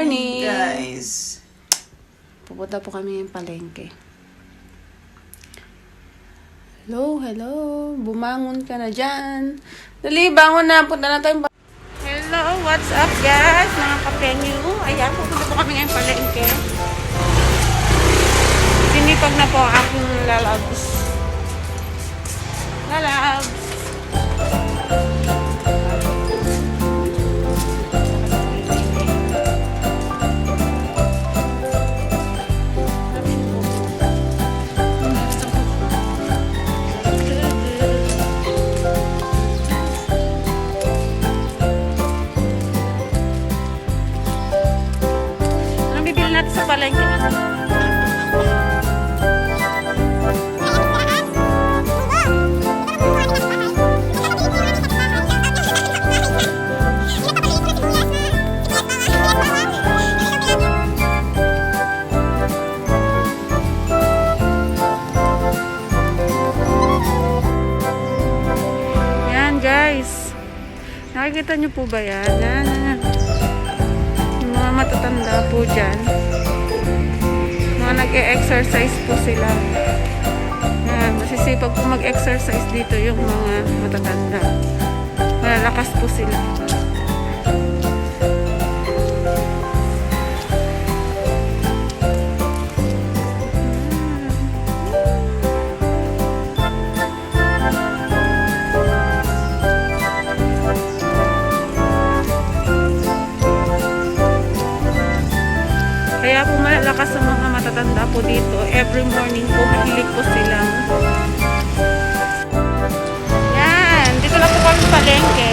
morning, guys. Pupunta po kami ng palengke. Hello, hello. Bumangon ka na dyan. Dali, bangon na. Punta na tayo. Hello, what's up guys? Mga kapenyo. Ayan, pupunta po kami ng palengke. Sinipag na po ang aking lalabs. Lalabs. Anong bibili natin sa palengke? Guys, nakikita nyo po ba yan? Yung mga matatanda po dyan, mga nag-e-exercise po sila. Masisipag po mag-exercise dito yung mga matatanda. Malalakas po sila. Kaya po malalakas sa mga matatanda po dito. Every morning po, mahilig po sila. Yan. Dito lang po kami palengke.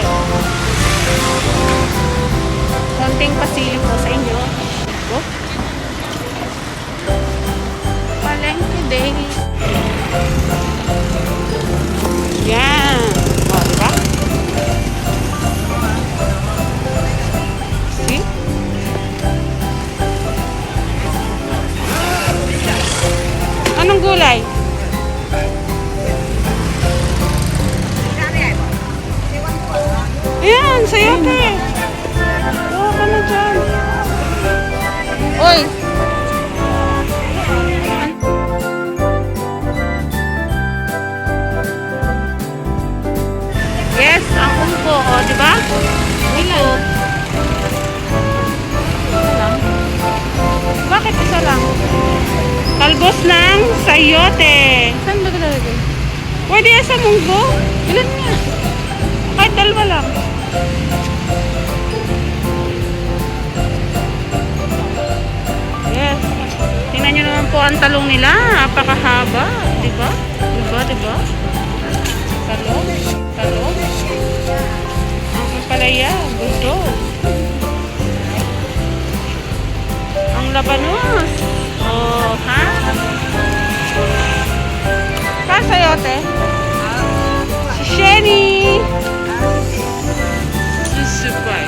Konting pasilip po sa inyo. Oh. Palengke day. Yan. O, diba? See? Anong gulay? Ayan, sayote. Huwag ka na dyan. Uy! Yes, ang umpo. O, diba? Umpo. Isa lang. Bakit isa lang? Talbos ng sayote. Saan ba talaga? Pwede yan sa munggo. Ilan nga? Kahit dalawa lang. Yes. Tingnan nyo naman po ang talong nila. Napakahaba. Diba? Diba? Diba? Talong. Talong. Ang palaya. Gusto. Ang labanos. Oh, ha? Saan sayote? Si Shenny! Susupay.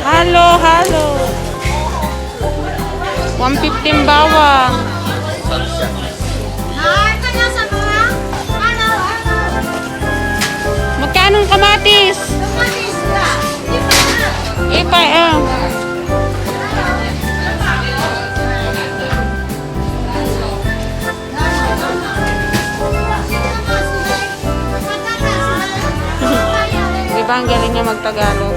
Halo, halo. 115 bawang. Magkano ang kamatis? Ipay, Di ba ang galing niya magtagalog?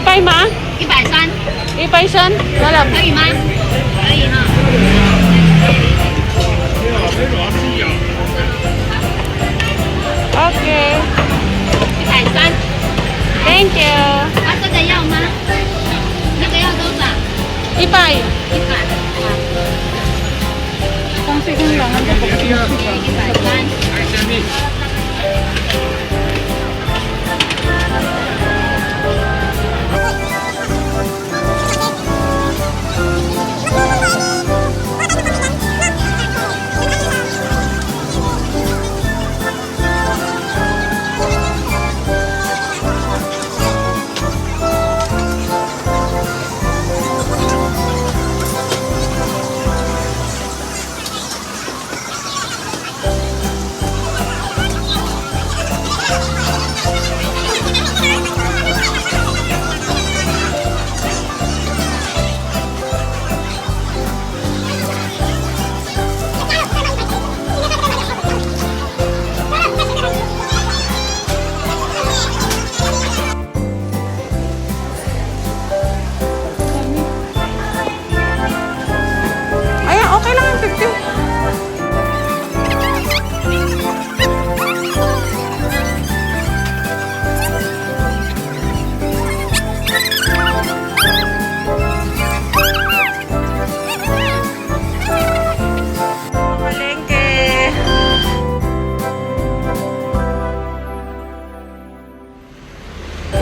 Ipay ma? 130， Ipay san? Wala. 可以吗？可以哈。 Okay. 130， Thank you. 啊，这个要吗？那个要多少？ Ipay. 100。 Kung sigun lang ang 130。 Ayan, okay lang yung 50. Palengke.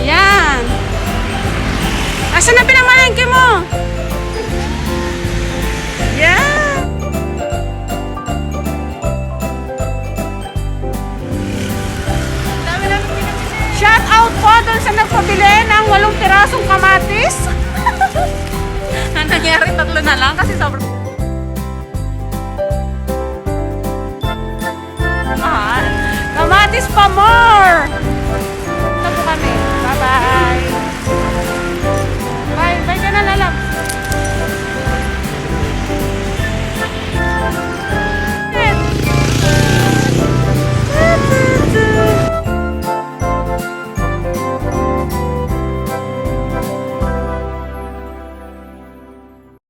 Yan. Asan na pinamalengke mo? Yan. Shout out po doon sa nagpabili ng 8 pirasong kamatis. Ang nangyari, 3 na lang kasi sobrang mahal. Kamatis pa more.